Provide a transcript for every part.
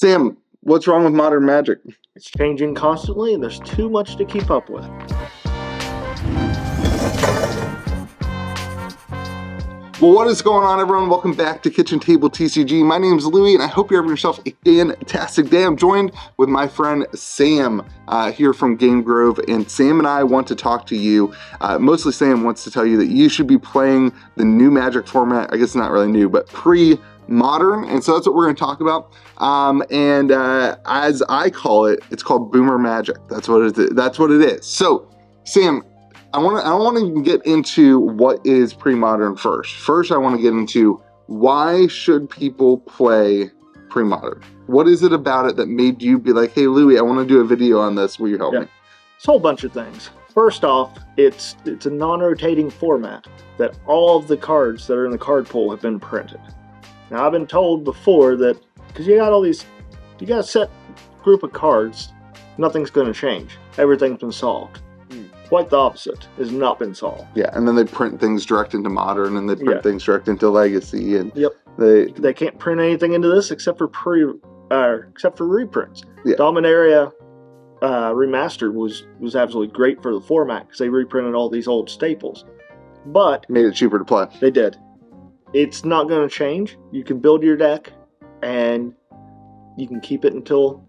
Sam, what's wrong with modern Magic? It's changing constantly, and there's too much to keep up with. Well, what is going on, everyone? Welcome back to Kitchen Table TCG. My name is Louie, and I hope you're having yourself a fantastic day. I'm joined with my friend Sam here from Game Grove, and Sam and I want to talk to you. Mostly Sam wants to tell you that you should be playing the new Magic format. I guess not really new, but pre-modern, and so that's what we're going to talk about. As I call it, it's called Boomer Magic. That's what it is. So, Sam, I don't want to even get into what is pre-modern first. First, I want to get into why should people play pre-modern? What is it about it that made you be like, hey, Louie, I want to do a video on this. Will you help me? It's a whole bunch of things. First off, it's a non-rotating format that all of the cards that are in the card pool have been printed. Now, I've been told before that because you got a set group of cards, nothing's going to change. Everything's been solved. Quite the opposite. Has not been solved. Yeah, and then they print things direct into Modern, and they print things direct into Legacy, and they can't print anything into this except for reprints. Yeah. Dominaria Remastered was absolutely great for the format because they reprinted all these old staples, but made it cheaper to play. They did. It's not going to change. You can build your deck, and you can keep it until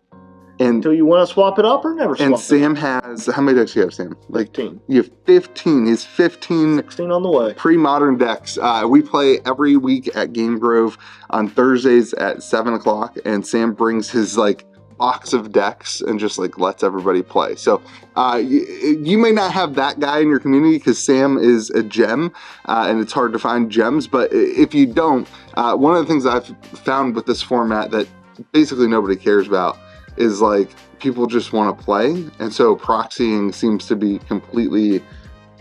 you want to swap it up or never swap it up. And Sam has, how many decks do you have, Sam? 15. You have 15. He's 15. 16 on the way. Pre-modern decks. We play every week at Game Grove on Thursdays at 7 o'clock, and Sam brings his box of decks and just lets everybody play. So you may not have that guy in your community because Sam is a gem, and it's hard to find gems, but if you don't, one of the things I've found with this format that basically nobody cares about is people just want to play, and so proxying seems to be completely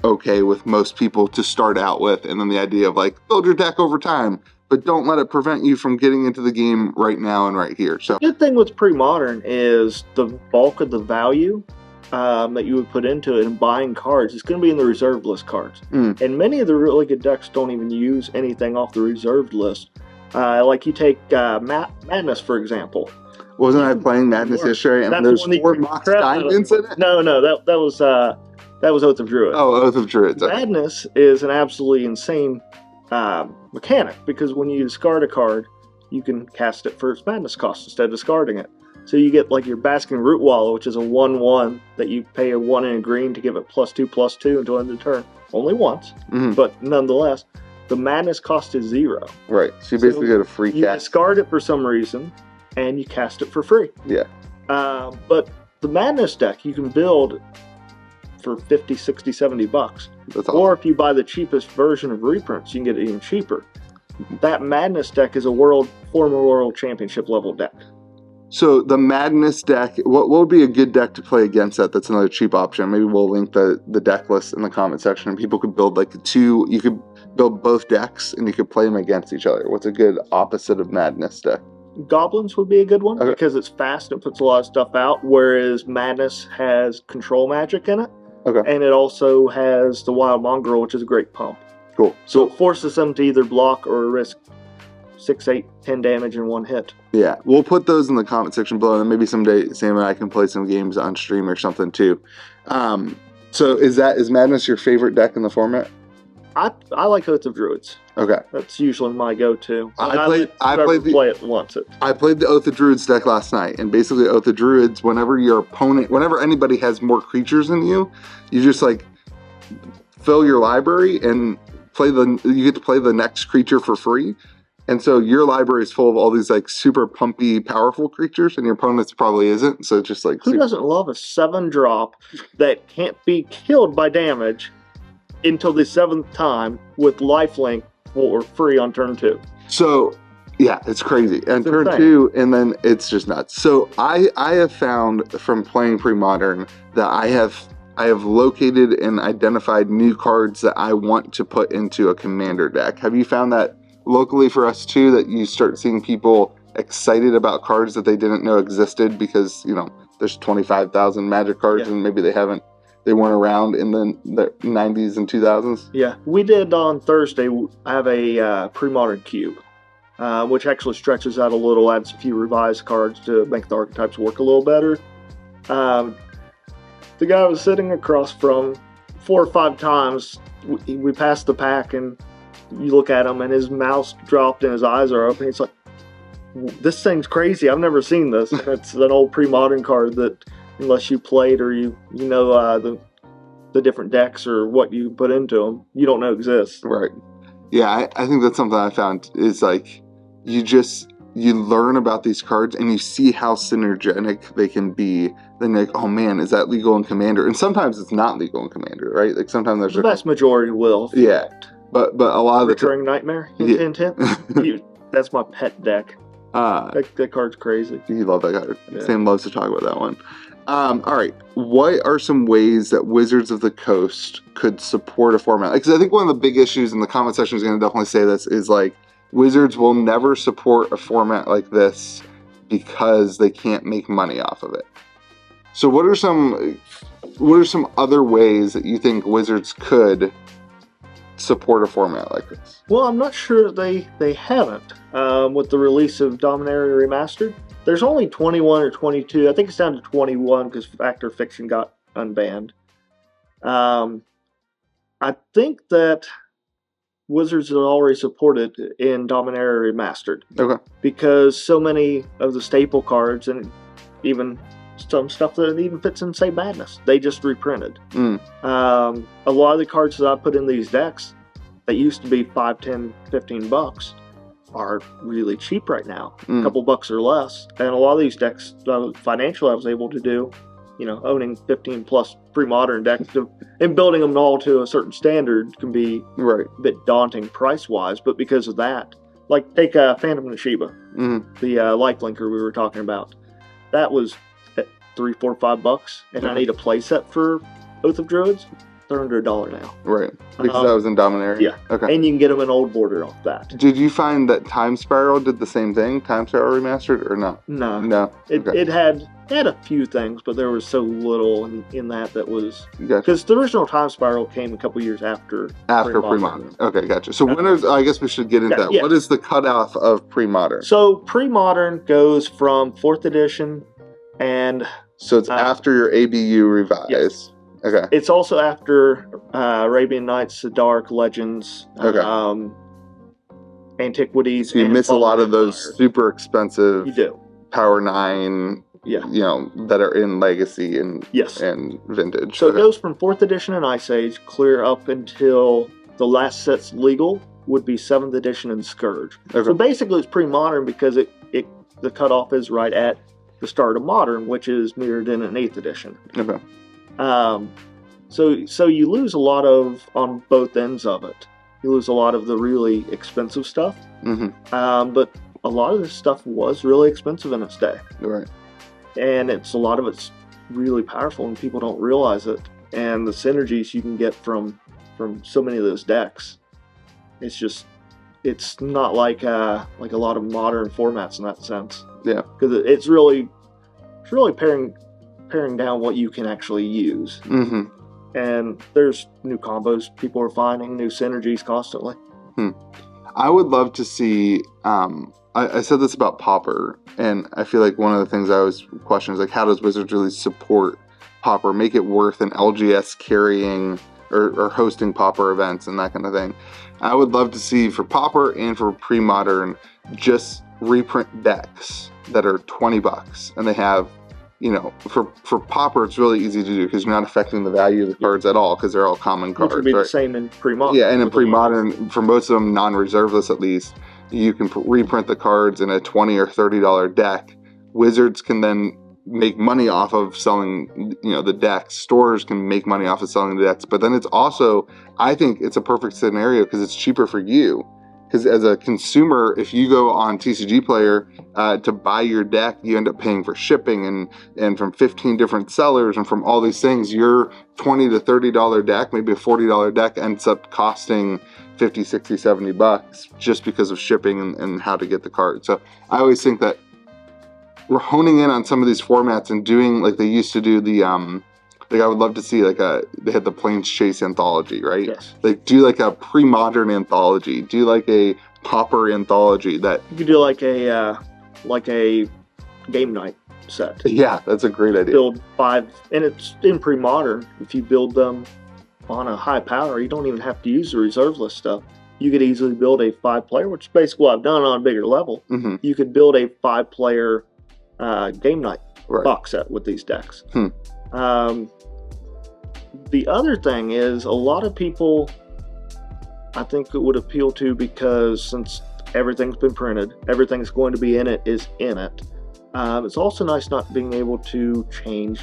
okay with most people to start out with, and then the idea of build your deck over time, but don't let it prevent you from getting into the game right now and right here. So the good thing with pre-modern is the bulk of the value that you would put into it and buying cards is going to be in the reserved list cards, and many of the really good decks don't even use anything off the reserved list. You take Madness, for example. Wasn't I playing Madness yesterday? And there's 4 box diamonds in it? No, that was Oath of Druid. Oh, Oath of Druid. Okay. Madness is an absolutely insane mechanic because when you discard a card, you can cast it for its Madness cost instead of discarding it. So you get your Basking Root Wallow, which is a 1/1 that you pay a 1 and a green to give it +2/+2 until end of turn. Only once, but nonetheless, the Madness cost is 0. Right. So you basically get a free cast. You discard it for some reason, and you cast it for free. Yeah. But the Madness deck you can build for 50, 60, 70 bucks. That's awesome. Or if you buy the cheapest version of reprints, you can get it even cheaper. That Madness deck is a former World Championship level deck. So the Madness deck, what would be a good deck to play against that? That's another cheap option. Maybe we'll link the deck list in the comment section, and people could build you could build both decks, and you could play them against each other. What's a good opposite of Madness deck? Goblins would be a good one because it's fast and puts a lot of stuff out, whereas Madness has control magic in it. Okay. And it also has the Wild Mongrel, which is a great pump. Cool. So it forces them to either block or risk 6, 8, 10 damage in one hit. Yeah, we'll put those in the comment section below, and maybe someday Sam and I can play some games on stream or something too. So is Madness your favorite deck in the format? I like Oath of Druids. Okay. That's usually my go-to. I played it once. I played the Oath of Druids deck last night, and basically Oath of Druids, whenever anybody has more creatures than you, you just fill your library and you get to play the next creature for free. And so your library is full of all these super pumpy, powerful creatures, and your opponent's probably isn't. So it's just who doesn't love a 7-drop that can't be killed by damage until the 7th time with lifelink for free on turn 2? So yeah, it's crazy. And turn 2, and then it's just nuts. So I have found from playing pre-modern that I have located and identified new cards that I want to put into a commander deck. Have you found that locally for us too, that you start seeing people excited about cards that they didn't know existed because there's 25,000 Magic cards and maybe they weren't around in the 90s and 2000s? Yeah, we did on Thursday. I have a pre-modern cube. which actually stretches out a little, adds a few revised cards to make the archetypes work a little better. The guy was sitting across from 4 or 5 times. We passed the pack, and you look at him, and his mouth's dropped and his eyes are open. He's like, "This thing's crazy. I've never seen this." It's an old pre-modern card that, unless you played or you know the different decks or what you put into them, you don't know exists. Right. Yeah, I think that's something I found is like you learn about these cards and you see how synergetic they can be. Then you're like, oh man, is that legal in Commander? And sometimes it's not legal in Commander, right? Like sometimes there's the vast majority will. Yeah, but a lot of Recurring Nightmare intent. That's my pet deck. That card's crazy. You love that card. Yeah. Sam loves to talk about that one. All right, what are some ways that Wizards of the Coast could support a format? Because I think one of the big issues in the comment section is going to definitely say this is like Wizards will never support a format like this because they can't make money off of it. So what are some other ways that you think Wizards could support a format like this? Well, I'm not sure they haven't. With the release of Dominaria Remastered, there's only 21 or 22. I think it's down to 21 because Fact or Fiction got unbanned. I think that Wizards had already supported in Dominaria Remastered. Okay. Because so many of the staple cards and even some stuff that even fits in, say, Madness, they just reprinted. A lot of the cards that I put in these decks that used to be $5, $10, $15 are really cheap right now. A couple bucks or less. And a lot of these decks, financially, I was able to do, owning 15 plus pre-modern decks and building them all to a certain standard can be a bit daunting price-wise. But because of that, like take Phantom Nishiba, the lifelinker we were talking about. That was at $3, $4, $5, and I need a playset for Oath of Druids. They're under $1 now. Right. Because that was in Dominaria? Yeah. Okay. And you can get them in old border off that. Did you find that Time Spiral did the same thing? Time Spiral Remastered or not? No. No. It had a few things, but there was so little in that was... Gotcha. Because the original Time Spiral came a couple years after PreModern. Okay, gotcha. So when is... I guess we should get into that. Yeah. What is the cutoff of PreModern? So PreModern goes from 4th edition and... So it's after your ABU revise. Yes. Okay. It's also after Arabian Nights, The Dark, Legends, Antiquities. So you miss a lot of those super expensive Power 9, that are in Legacy and Vintage. So it goes from 4th edition and Ice Age clear up until the last set's legal would be 7th edition and Scourge. Okay. So basically it's pre-modern because the cutoff is right at the start of Modern, which is mirrored in an 8th edition. Okay. So you lose a lot on both ends of it. You lose a lot of the really expensive stuff. But a lot of this stuff was really expensive in its day. Right. And a lot of it's really powerful and people don't realize it. And the synergies you can get from so many of those decks, it's not like a lot of modern formats in that sense. Yeah. Because it's really paring down what you can actually use. And there's new combos people are finding, new synergies constantly. I would love to see, I said this about Pauper, and I feel like one of the things I always question is like, how does Wizards really support Pauper, make it worth an LGS carrying or hosting Pauper events and that kind of thing. I would love to see for Pauper and for PreModern just reprint decks that are $20 and they have, for Pauper it's really easy to do because you're not affecting the value of the cards at all because they're all common cards. Which would be the same in PreModern. Yeah, and in PreModern, for most of them non-reserveless at least, you can reprint the cards in a $20 or $30 deck. Wizards can then make money off of selling, the decks. Stores can make money off of selling the decks. But then it's also, I think it's a perfect scenario because it's cheaper for you. Because as a consumer, if you go on TCG Player to buy your deck, you end up paying for shipping and from 15 different sellers and from all these things, your $20 to $30 deck, maybe a $40 deck ends up costing $50, $60, $70 just because of shipping and how to get the card. So I always think that we're honing in on some of these formats and doing like they used to do the I would love to see they had the Planes Chase anthology, right? Yes. Like do like a PreModern anthology, do like a Pauper anthology that. You could do like a game night set. Yeah, that's a great idea. Build 5, and it's in PreModern. If you build them on a high power, you don't even have to use the reserve list stuff. You could easily build a 5-player, which is basically what I've done on a bigger level. Mm-hmm. You could build a 5-player game night box set with these decks. The other thing is, a lot of people, I think it would appeal to, because since everything's been printed, everything's going to be in it is in it. It's also nice not being able to change,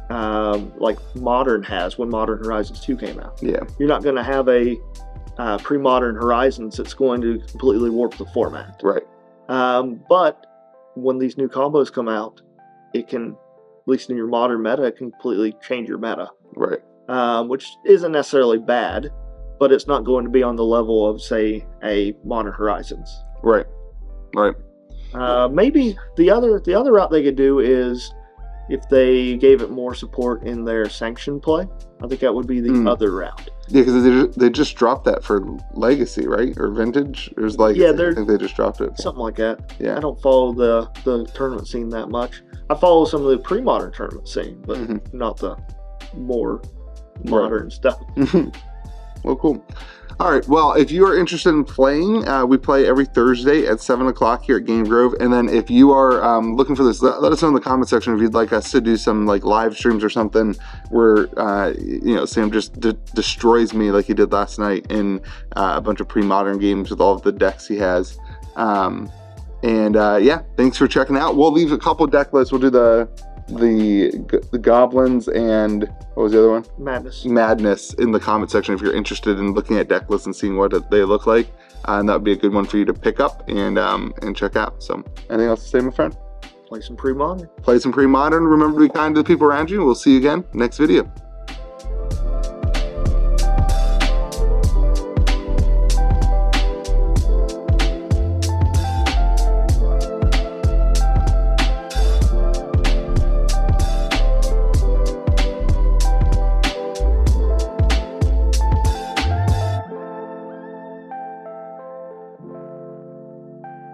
like Modern has when Modern Horizons 2 came out. Yeah. You're not going to have a PreModern Horizons that's going to completely warp the format. Right. But when these new combos come out, it can, at least in your Modern meta, it can completely change your meta. Right. Which isn't necessarily bad, but it's not going to be on the level of, say, a Modern Horizons. Right. Right. Maybe the other route they could do is if they gave it more support in their sanctioned play. I think that would be the other route. Yeah, because they just dropped that for Legacy, right? Or Vintage? It was Legacy. Yeah, I think they just dropped it. Something like that. Yeah. I don't follow the tournament scene that much. I follow some of the PreModern tournament scene, but not the more modern stuff. Well, cool. All right. Well, if you are interested in playing, we play every Thursday at 7 o'clock here at Game Grove. And then if you are looking for this, let us know in the comment section if you'd like us to do some like live streams or something where, Sam just destroys me like he did last night in a bunch of PreModern games with all of the decks he has. Yeah, thanks for checking out. We'll leave a couple deck lists. We'll do the goblins and what was the other one? Madness in the comment section if you're interested in looking at deck lists and seeing what they look like, and that would be a good one for you to pick up and check out. So anything else to say, my friend? Play some PreModern. Remember to be kind to the people around you. We'll see you again next video.